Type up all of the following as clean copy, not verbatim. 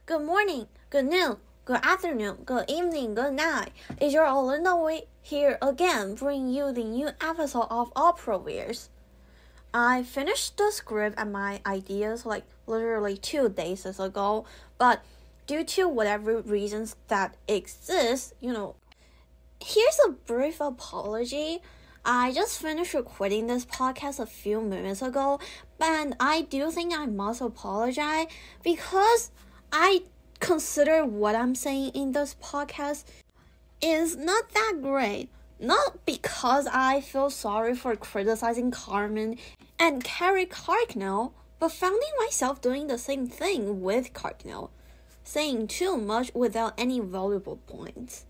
good morning, good noon, good afternoon, good evening, good night. It's your Olinoe here again, bringing you the new episode of Opera Wears. I finished the script and my ideas like literally 2 days ago, but due to whatever reasons that exist, here's a brief apology. I just finished recording this podcast a few minutes ago, and I do think I must apologize because I consider what I'm saying in this podcast is not that great. Not because I feel sorry for criticizing Carmen and Carrie Cracknell, but finding myself doing the same thing with Cracknell, saying too much without any valuable points.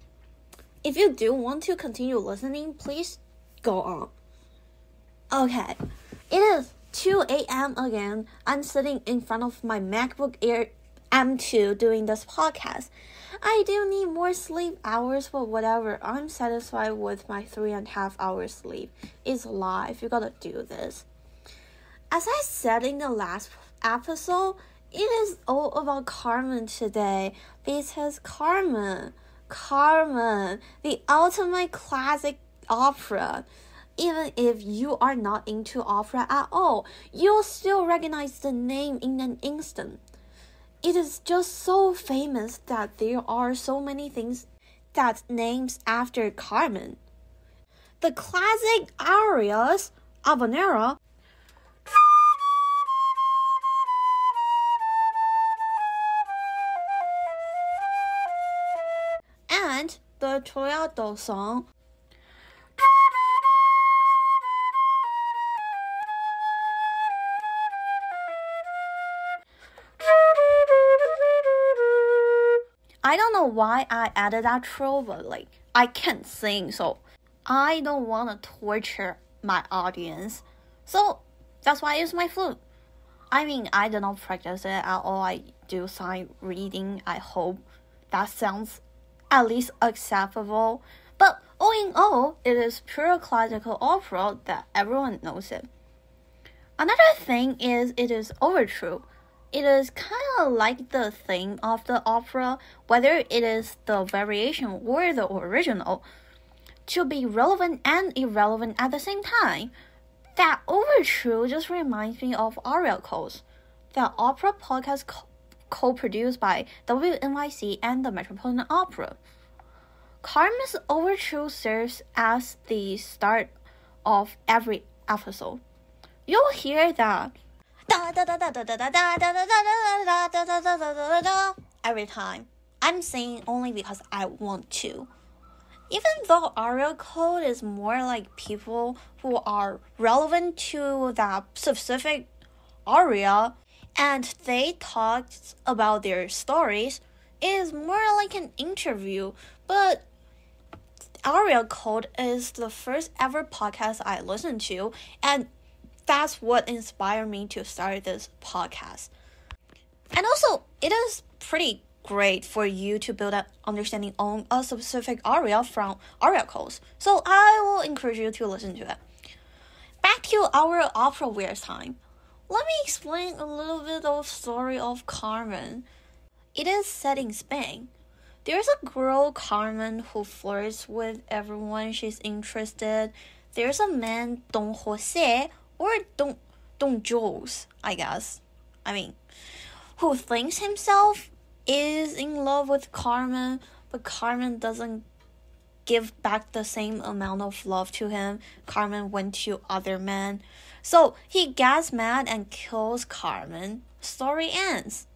If you do want to continue listening, please go on. Okay, it is 2 a.m. again. I'm sitting in front of my MacBook Air M2 doing this podcast. I do need more sleep hours, but whatever. I'm satisfied with my 3.5 hours sleep. It's life. You gotta do this. As I said in the last episode, it is all about Carmen today because Carmen, the ultimate classic opera. Even if you are not into opera at all, you'll still recognize the name in an instant. It is just so famous that there are so many things that names after Carmen. The classic arias, Habanera, and the Toreador song, I don't know why I added that troll, but I can't sing, so I don't want to torture my audience. So that's why I use my flute. I mean, I did not practice it at all. I do sign reading. I hope that sounds at least acceptable. But all in all, it is pure classical opera that everyone knows it. Another thing is it is overture. It is kind of like the theme of the opera, whether it is the variation or the original, to be relevant and irrelevant at the same time. That overture just reminds me of Aria Codes, the opera podcast co-produced by WNYC and the Metropolitan Opera. Carmen's overture serves as the start of every episode. You'll hear that every time. I'm saying only because I want to. Even though aria code is more like people who are relevant to that specific aria and they talk about their stories, it is more like an interview. But aria code is the first ever podcast I listened to, and that's what inspired me to start this podcast. And also, it is pretty great for you to build an understanding on a specific aria from aria codes. So I will encourage you to listen to it. Back to our opera wears time. Let me explain a little bit of story of Carmen. It is set in Spain. There's a girl, Carmen, who flirts with everyone she's interested. There's a man, Don Jose, or Don Jules, I guess. Who thinks himself is in love with Carmen, but Carmen doesn't give back the same amount of love to him. Carmen went to other men. So he gets mad and kills Carmen. Story ends.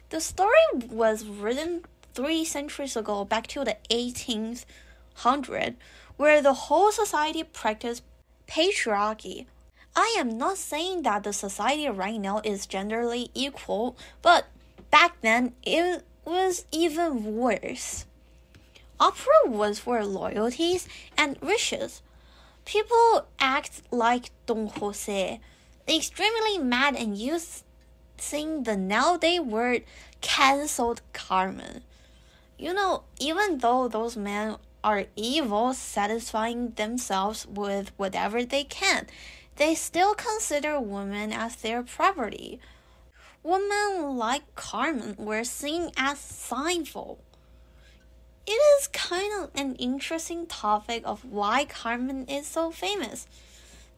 The story was written 3 centuries ago, back to the 1800s, where the whole society practiced patriarchy. I am not saying that the society right now is genderly equal, but back then it was even worse. Opera was for loyalties and riches. People act like Don Jose, extremely mad and using the nowadays word cancelled Carmen. Even though those men are evil, satisfying themselves with whatever they can, they still consider women as their property. women like Carmen were seen as sinful. It is kind of an interesting topic of why Carmen is so famous.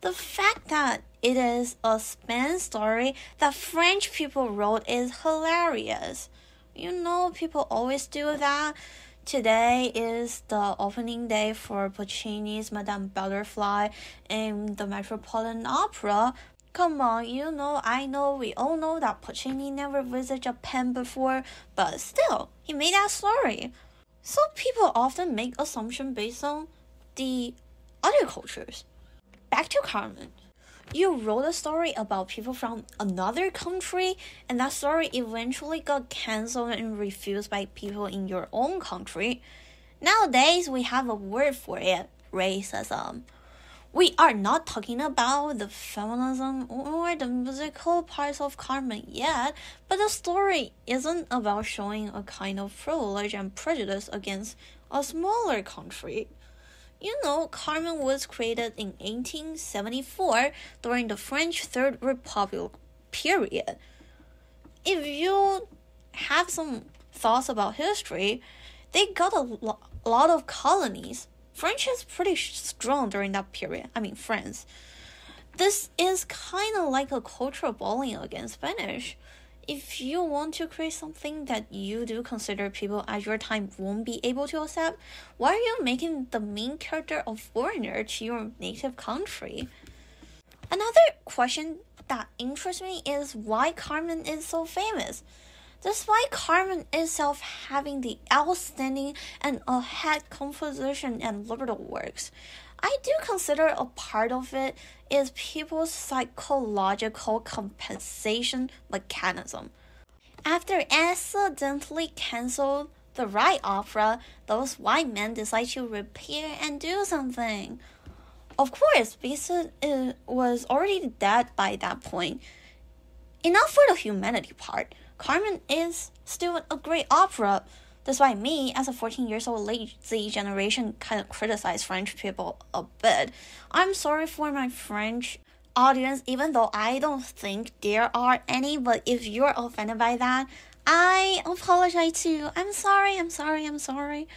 The fact that it is a Spanish story that French people wrote is hilarious. You know, people always do that. Today is the opening day for Puccini's Madame Butterfly in the Metropolitan Opera. Come on, I know, we all know that Puccini never visited Japan before, but still, he made that story. So people often make assumptions based on the other cultures. Back to Carmen. You wrote a story about people from another country, and that story eventually got cancelled and refused by people in your own country. Nowadays, we have a word for it, racism. We are not talking about the feminism or the musical parts of Carmen yet, but the story isn't about showing a kind of privilege and prejudice against a smaller country. Carmen was created in 1874 during the French Third Republic period. If you have some thoughts about history, they got a lot of colonies. French is pretty strong during that period. France. This is kind of like a cultural bullying against Spanish. If you want to create something that you do consider people at your time won't be able to accept, why are you making the main character a foreigner to your native country? Another question that interests me is why Carmen is so famous. Despite Carmen itself having the outstanding and ahead composition and liberal works, I do consider a part of it is people's psychological compensation mechanism. After accidentally canceled the right opera, those white men decide to repair and do something. Of course, Bizet was already dead by that point. Enough for the humanity part. Carmen is still a great opera. That's why me, as a 14-year-old late Z generation, kind of criticize French people a bit. I'm sorry for my French audience, even though I don't think there are any, but if you're offended by that, I apologize too. I'm sorry.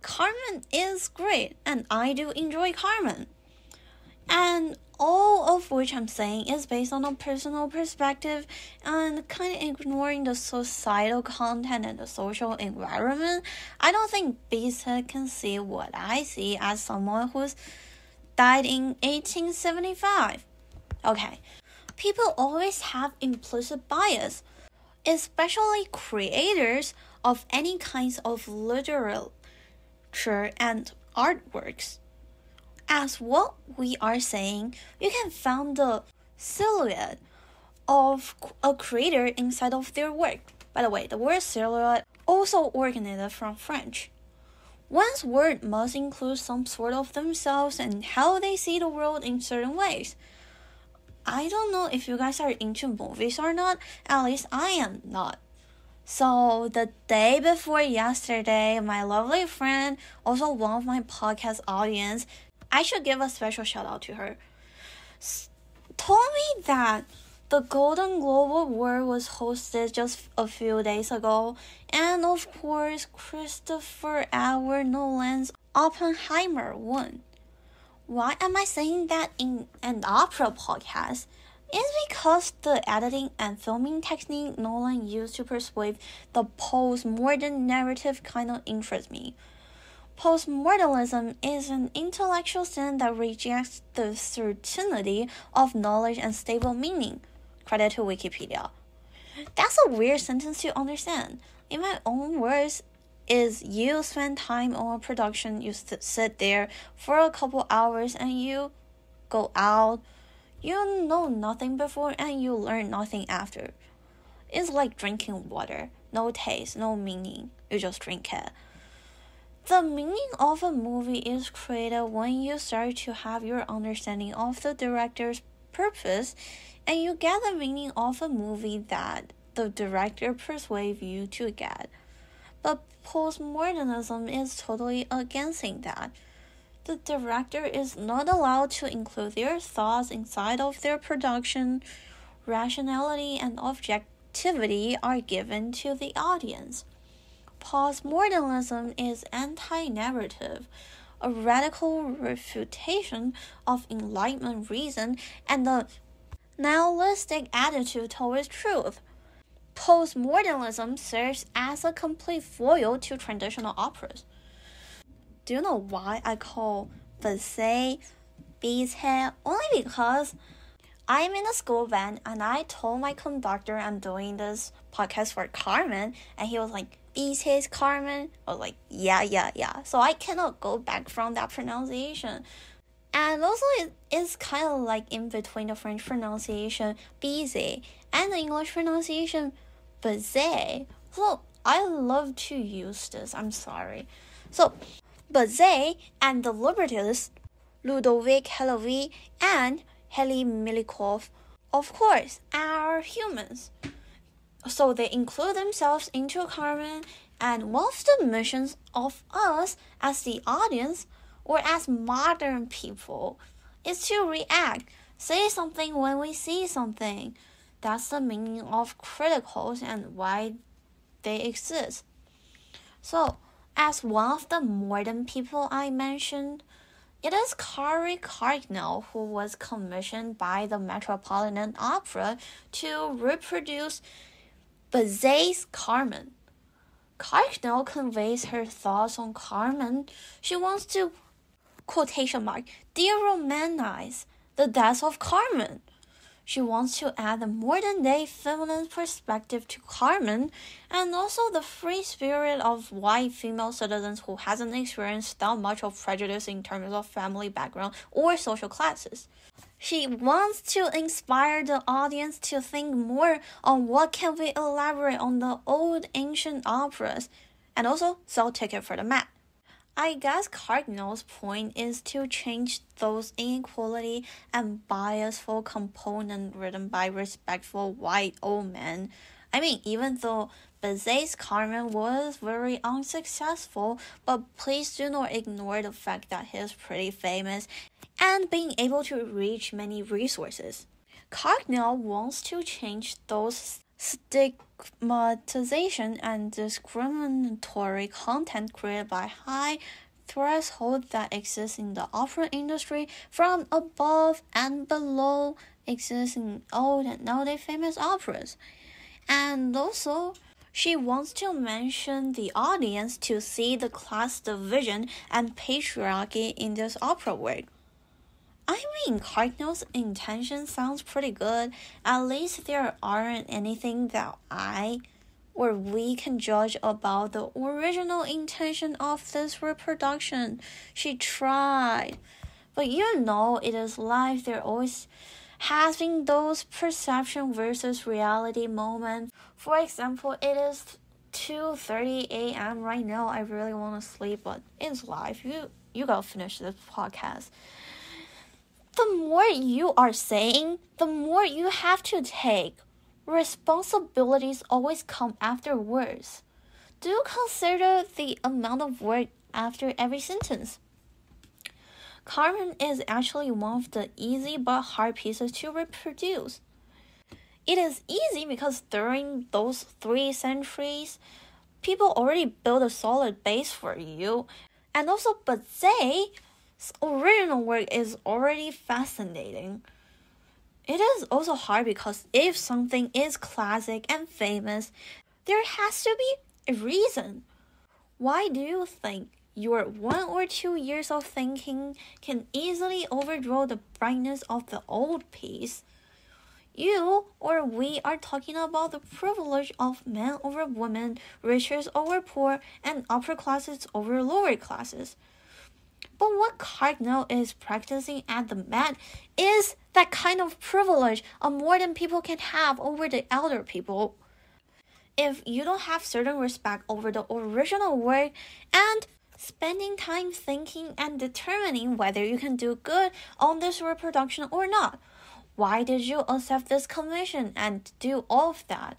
Carmen is great, and I do enjoy Carmen. And all of which I'm saying is based on a personal perspective and kind of ignoring the societal content and the social environment. I don't think Bizet can see what I see as someone who's died in 1875. Okay, people always have implicit bias, especially creators of any kinds of literature and artworks. As what we are saying, you can find the silhouette of a creator inside of their work. By the way, the word silhouette also originated from French. One's word must include some sort of themselves and how they see the world in certain ways. I don't know if you guys are into movies or not, at least I am not. So the day before yesterday, my lovely friend, also one of my podcast audience, I should give a special shout out to her, told me that the Golden Globe Award was hosted just a few days ago, and of course, Christopher Edward Nolan's Oppenheimer won. Why am I saying that in an opera podcast? It's because the editing and filming technique Nolan used to persuade the postmodern narrative kind of interests me. Postmodernism is an intellectual stand that rejects the certainty of knowledge and stable meaning. Credit to Wikipedia. That's a weird sentence to understand. In my own words, is you spend time on a production, you sit there for a couple hours and you go out. You know nothing before and you learn nothing after. It's like drinking water. No taste, no meaning. You just drink it. The meaning of a movie is created when you start to have your understanding of the director's purpose and you get the meaning of a movie that the director persuades you to get. But postmodernism is totally against that. The director is not allowed to include their thoughts inside of their production. rationality and objectivity are given to the audience. Postmodernism is anti-narrative, a radical refutation of Enlightenment reason and the nihilistic attitude towards truth. Postmodernism serves as a complete foil to traditional operas. Do you know why I call Bizet Bizet? Only because I'm in a school band and I told my conductor I'm doing this podcast for Carmen, and he was like, Bizet Carmen? I was like, yeah. So I cannot go back from that pronunciation. And also it's kind of like in between the French pronunciation Bizet and the English pronunciation Bizet. So I love to use this. I'm sorry. So Bizet and the librettists Ludovic Hellevy and Heli Milikov, of course, are humans. So they include themselves into Carmen, and one of the missions of us as the audience or as modern people is to react, say something when we see something. That's the meaning of criticals and why they exist. So, as one of the modern people I mentioned, it is Carrie Cracknell who was commissioned by the Metropolitan Opera to reproduce Bizet's Carmen. Cracknell conveys her thoughts on Carmen. She wants to, quotation mark, de-romanize the death of Carmen. She wants to add a modern-day feminine perspective to Carmen and also the free spirit of white female citizens who hasn't experienced that much of prejudice in terms of family background or social classes. She wants to inspire the audience to think more on what can we elaborate on the old ancient operas and also sell tickets for the Met. I guess Cardinal's point is to change those inequality and biasful component written by respectful white old men. I mean, even though Bizet's Carmen was very unsuccessful, but please do not ignore the fact that he's pretty famous and being able to reach many resources. Cracknell wants to change those stigmatization and discriminatory content created by high threshold that exists in the opera industry from above and below exists in old and nowadays famous operas. And also, she wants to mention the audience to see the class division and patriarchy in this opera work. I mean, Cardinal's intention sounds pretty good. At least there aren't anything that I or we can judge about the original intention of this reproduction. She tried. But you know, it is life. There always has been those perception versus reality moments. For example, it is 2:30 a.m. right now. I really want to sleep, but it's life. You gotta finish this podcast. The more you are saying, the more you have to take. Responsibilities always come after words. Do consider the amount of work after every sentence. Carmen is actually one of the easy but hard pieces to reproduce. It is easy because during those 3 centuries, people already built a solid base for you. And also, Bizet's original work is already fascinating. It is also hard because if something is classic and famous, there has to be a reason. Why do you think your 1 or 2 years of thinking can easily overdraw the brightness of the old piece? You or we are talking about the privilege of men over women, riches over poor, and upper classes over lower classes. But what Cracknell is practicing at the Met is that kind of privilege a modern people can have over the elder people. If you don't have certain respect over the original work and spending time thinking and determining whether you can do good on this reproduction or not, why did you accept this commission and do all of that?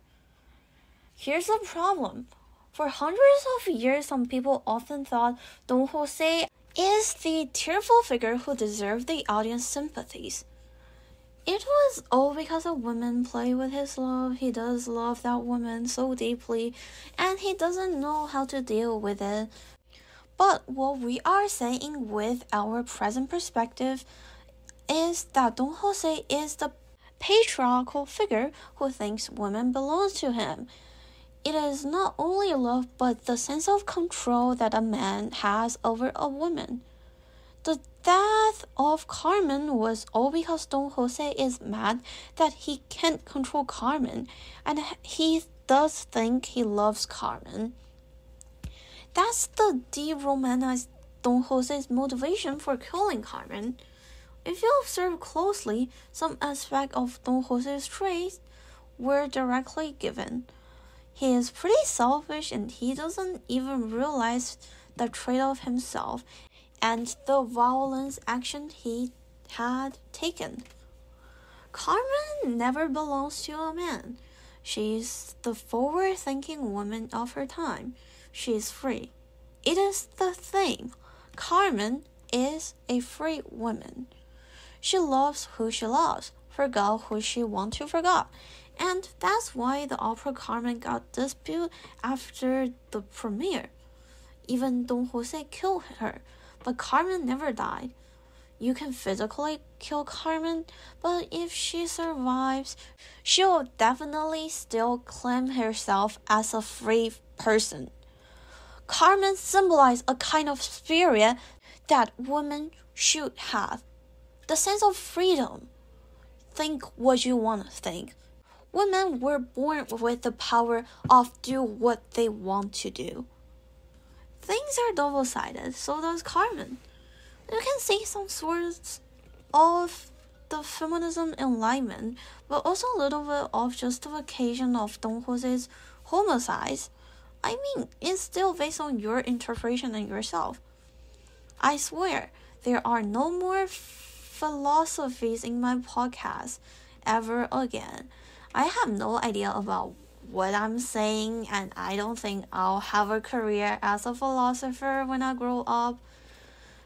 Here's the problem. For hundreds of years, some people often thought Don Jose is the tearful figure who deserved the audience sympathies. It was all because a woman played with his love. He does love that woman so deeply, and he doesn't know how to deal with it. But what we are saying with our present perspective is that Don Jose is the patriarchal figure who thinks women belong to him. It is not only love, but the sense of control that a man has over a woman. The death of Carmen was all because Don Jose is mad that he can't control Carmen, and he does think he loves Carmen. That's the de-romanized Don Jose's motivation for killing Carmen. If you observe closely, some aspect of Don Jose's traits were directly given. He is pretty selfish and he doesn't even realize the trait of himself and the violence action he had taken. Carmen never belongs to a man. She's the forward-thinking woman of her time. She is free. It is the thing. Carmen is a free woman. She loves who she loves, forgot who she wants to forget. And that's why the opera Carmen got disputed after the premiere. Even Don Jose killed her, but Carmen never died. You can physically kill Carmen, but if she survives, she'll definitely still claim herself as a free person. Carmen symbolized a kind of spirit that women should have. The sense of freedom. Think what you want to think. Women were born with the power of do what they want to do. Things are double-sided, so does Carmen. You can see some sorts of the feminism enlightenment, but also a little bit of justification of Don Jose's homicides. I mean, it's still based on your interpretation and yourself. I swear, there are no more philosophies in my podcast ever again. I have no idea about what I'm saying, and I don't think I'll have a career as a philosopher when I grow up.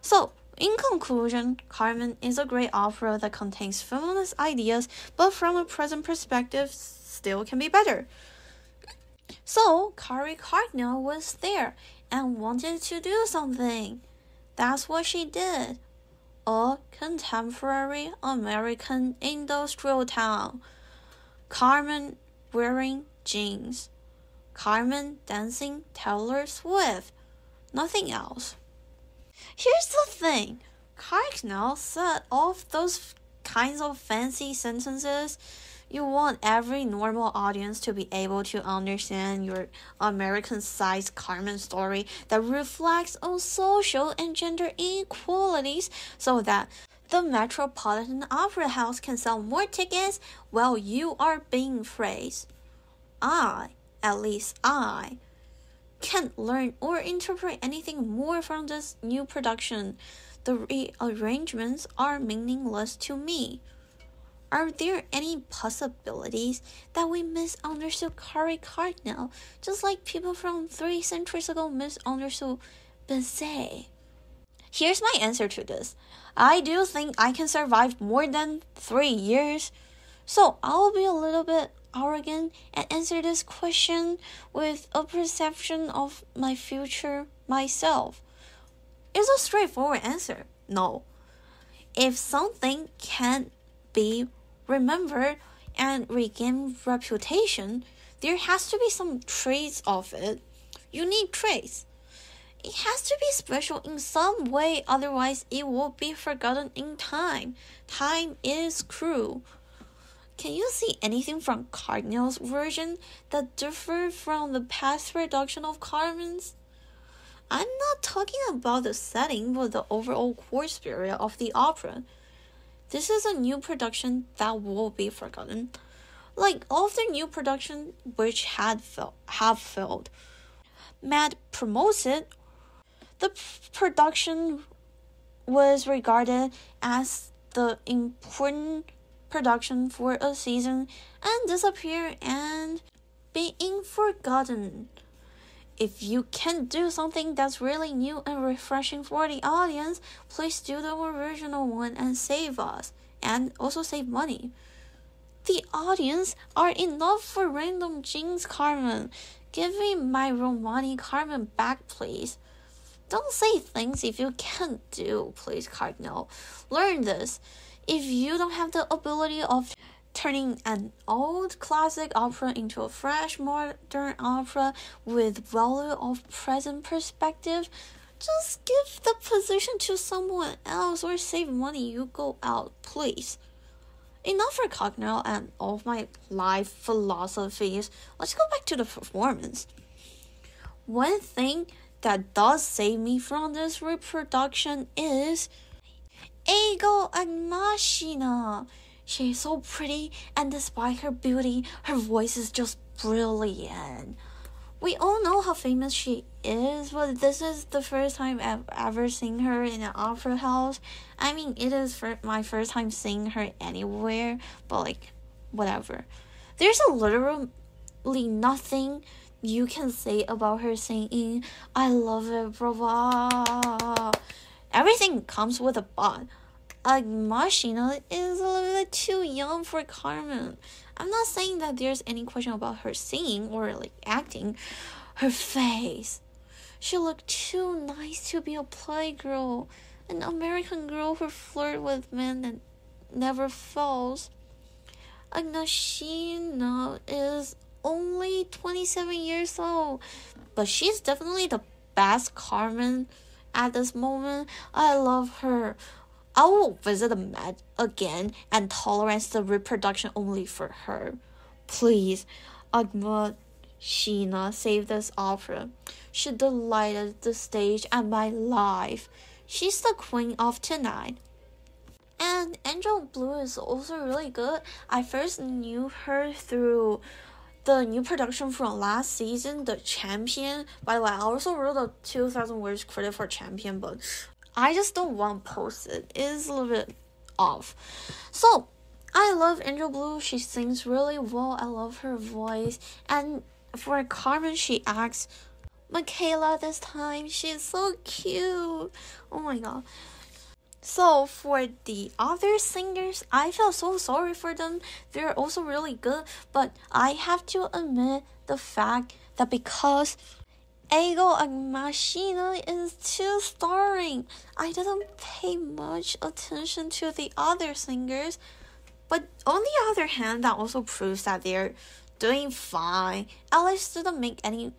So, in conclusion, Carmen is a great opera that contains feminist ideas, but from a present perspective, still can be better. So, Carrie Cracknell was there and wanted to do something. That's what she did. A contemporary American industrial town. Carmen wearing jeans. Carmen dancing Taylor Swift. Nothing else. Here's the thing. Cracknell said all of those kinds of fancy sentences. You want every normal audience to be able to understand your American-sized Carmen story that reflects on social and gender inequalities so that the Metropolitan Opera House can sell more tickets while you are being praised. At least I, can't learn or interpret anything more from this new production. The rearrangements are meaningless to me. Are there any possibilities that we misunderstood Carrie Cracknell, just like people from 3 centuries ago misunderstood Bizet? Here's my answer to this. I do think I can survive more than 3 years, so I'll be a little bit arrogant and answer this question with a perception of my future myself. It's a straightforward answer. No. If something can't be remembered and regain reputation, there has to be some trace of it. You need trace. It has to be special in some way, otherwise it will be forgotten in time. Time is cruel. Can you see anything from Cracknell's version that differed from the past production of Carmen's? I'm not talking about the setting, but the overall core spirit of the opera. This is a new production that will be forgotten. Like all of the new production which have failed. Matt promotes it. The production was regarded as the important production for a season and disappear and being forgotten. If you can't do something that's really new and refreshing for the audience, please do the original one and save us. and also save money. The audience are enough for random jinx, Carmen. Give me my real money, Carmen, back, please. Don't say things if you can't do, please, Cracknell. Learn this. If you don't have the ability of turning an old classic opera into a fresh modern opera with value of present perspective, just give the position to someone else or save money. You go out, please. Enough for Cracknell and all of my life philosophies. Let's go back to the performance. One thing that does save me from this reproduction is Aigul Akhmetshina. She is so pretty, and despite her beauty, her voice is just brilliant. We all know how famous she is, but this is the first time I've ever seen her in an opera house. I mean, it is my first time seeing her anywhere, but like, whatever. There's literally nothing you can say about her singing. I love it, bravo. Everything comes with a but. Akhmetshina is a little bit too young for Carmen. I'm not saying that there's any question about her singing or like acting. Her face. She looked too nice to be a playgirl. An American girl who flirts with men and never falls. Akhmetshina is only 27 years old, but she's definitely the best Carmen at this moment. I love her. I will visit the Met again and tolerate the reproduction only for her. Please, Akhmetshina, save this opera. She delighted the stage and my life. She's the queen of tonight. And Angel Blue is also really good. I first knew her through the new production from last season, The Champion. By the way, I also wrote a 2,000 words credit for Champion, but I just don't want to post it. It's a little bit off. So, I love Angel Blue. She sings really well. I love her voice. And for Carmen, she acts Michaela this time. She's so cute. Oh my god. So, for the other singers, I feel so sorry for them. They're also really good. But I have to admit the fact that because Aigul Akhmetshina is too starring, I didn't pay much attention to the other singers. But on the other hand, that also proves that they're doing fine. At least didn't make any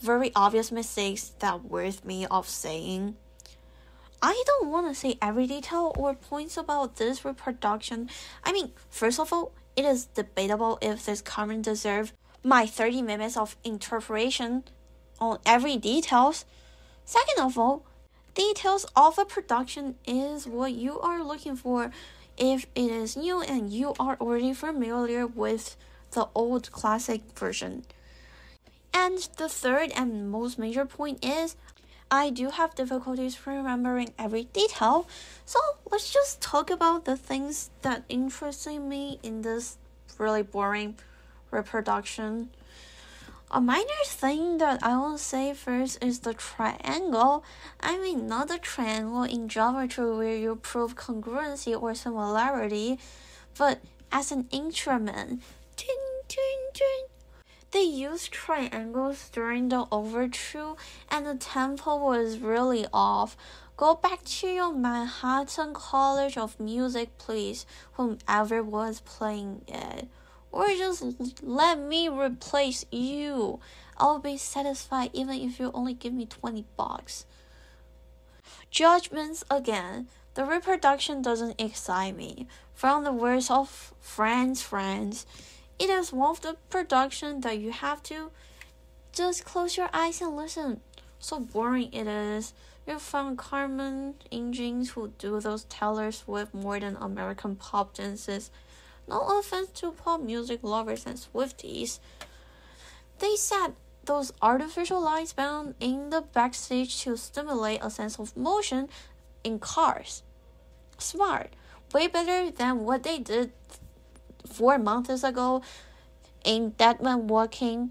very obvious mistakes that worth me of saying. I don't want to say every detail or points about this reproduction. I mean, first of all, it is debatable if this Carmen deserves my 30 minutes of interpretation on every details. Second of all, details of a production is what you are looking for if it is new and you are already familiar with the old classic version. And the third and most major point is I do have difficulties remembering every detail, so let's just talk about the things that interested me in this really boring reproduction. A minor thing that I will say first is the triangle. I mean, not the triangle in geometry where you prove congruency or similarity, but as an instrument. Ding, ding, ding. They used triangles during the overture, and the tempo was really off. Go back to your Manhattan College of Music, please, whomever was playing it. Or just let me replace you. I'll be satisfied even if you only give me $20. Judgments again. The reproduction doesn't excite me. From the words of friends, it is one of the production that you have to just close your eyes and listen. So boring it is. You found Carmen engines who do those Taylor Swift more than American pop dances. No offense to pop music lovers and Swifties. They said those artificial lights bound in the backstage to stimulate a sense of motion in cars. Smart. Way better than what they did 4 months ago in Dead Man Walking.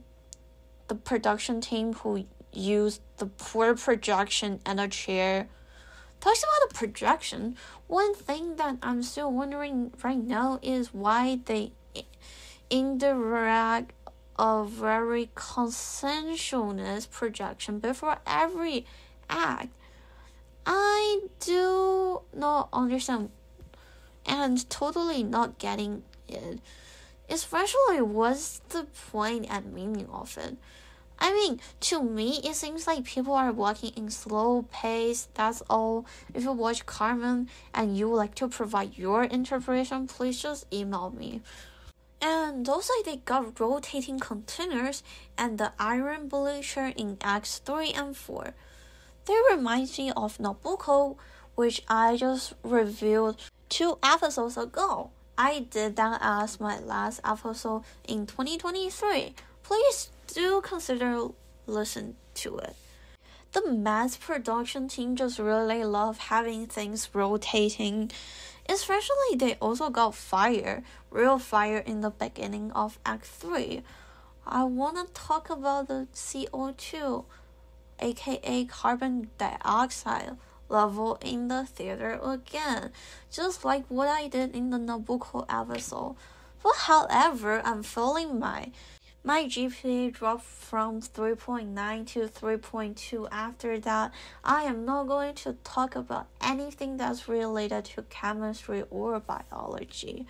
The production team who used the poor projection and a chair talks about the projection. One thing that I'm still wondering right now is why they indirect a very consensualness projection before every act. I do not understand and totally not getting it. Especially, what's the point and meaning of it? I mean, to me, it seems like people are walking in slow pace, that's all. If you watch Carmen and you would like to provide your interpretation, please just email me. And also, they got rotating containers and the iron bleacher in Acts 3 and 4. They remind me of Nabucco, which I just reviewed 2 episodes ago. I did that as my last episode in 2023. Please do consider listen to it. The mass production team just really love having things rotating. Especially, they also got real fire in the beginning of Act 3. I wanna talk about the CO2, aka carbon dioxide level in the theater again, just like what I did in the Nabucco episode. But however, I'm feeling my GPA dropped from 3.9 to 3.2 after that. I am not going to talk about anything that's related to chemistry or biology.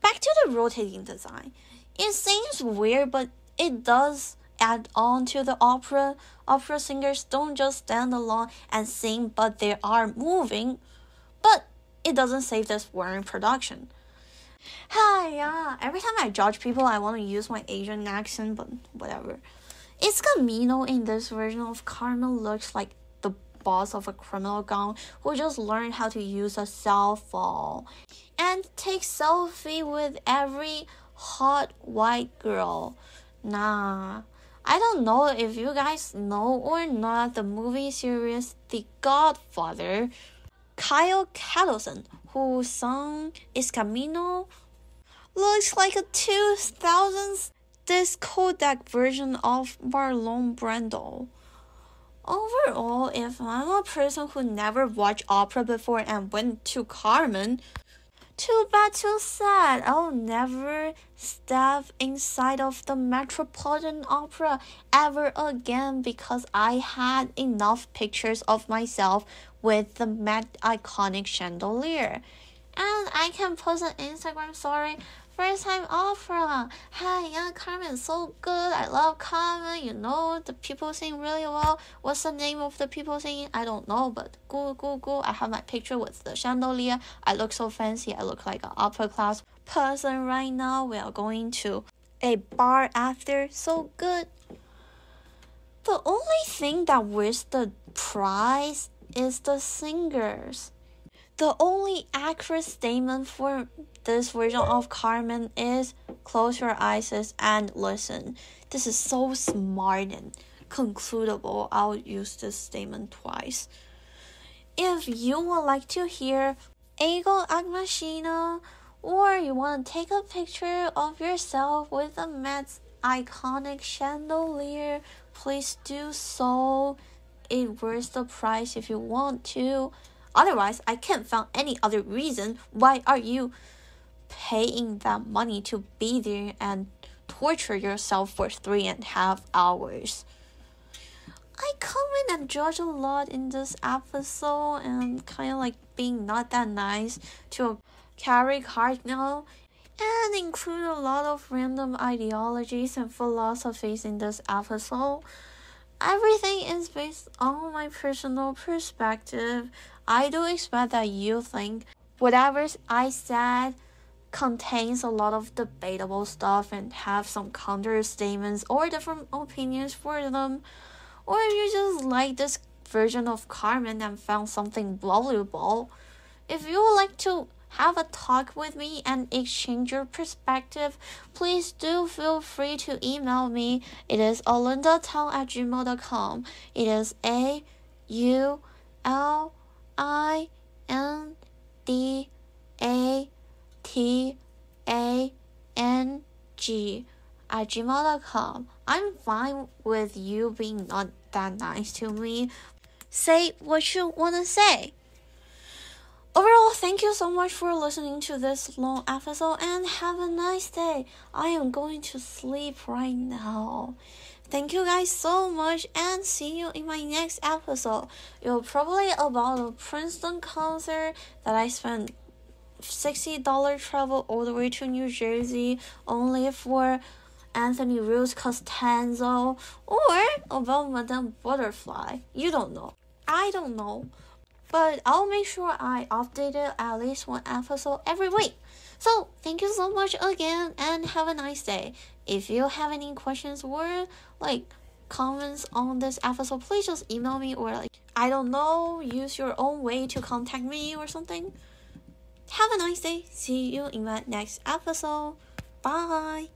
Back to the rotating design. It seems weird, but it does add on to the opera. Opera singers don't just stand alone and sing, but they are moving. But it doesn't save this boring production. Hi, every time I judge people, I want to use my Asian accent, but whatever. It's Camino in this version of Carmen looks like the boss of a criminal gang who just learned how to use a cell phone and take selfie with every hot white girl. Nah, I don't know if you guys know or not the movie series The Godfather. Kyle Callison, who sung Es Camino, looks like a 2000s discotheque version of Marlon Brando. Overall, if I'm a person who never watched opera before and went to Carmen, too bad, too sad. I'll never step inside of the Metropolitan Opera ever again because I had enough pictures of myself with the Met iconic chandelier. And I can post an Instagram story. First time opera. Hi, Carmen, so good. I love Carmen. You know, the people sing really well. What's the name of the people singing? I don't know, but Google. I have my picture with the chandelier. I look so fancy. I look like an upper class person right now. We are going to a bar after. So good. The only thing that wins the prize is the singers. The only accurate statement for this version of Carmen is close your eyes and listen. This is so smart and concludable. I'll use this statement twice. If you would like to hear Aigul Akhmetshina, or you want to take a picture of yourself with the Met's iconic chandelier, please do so. It worth the price if you want to. Otherwise, I can't find any other reason why are you paying that money to be there and torture yourself for 3.5 hours. I comment and judge a lot in this episode and kind of like being not that nice to Carrie Cracknell and include a lot of random ideologies and philosophies in this episode. Everything is based on my personal perspective. I do expect that you think whatever I said contains a lot of debatable stuff and have some counter statements or different opinions for them. Or if you just like this version of Carmen and found something valuable. If you would like to have a talk with me and exchange your perspective, please do feel free to email me. It is alindatang@gmail.com. It is AULINDATANG@gmail.com. I'm fine with you being not that nice to me. Say what you want to say. Overall, thank you so much for listening to this long episode and have a nice day. I am going to sleep right now. Thank you guys so much and see you in my next episode. It'll probably about a Princeton concert that I spent $60 travel all the way to New Jersey only for Anthony Rose Costanzo, or about Madame Butterfly. You don't know. I don't know. But I'll make sure I update it at least one episode every week. So, thank you so much again and have a nice day. If you have any questions or comments on this episode, please just email me or I don't know, use your own way to contact me or something. Have a nice day. See you in my next episode. Bye.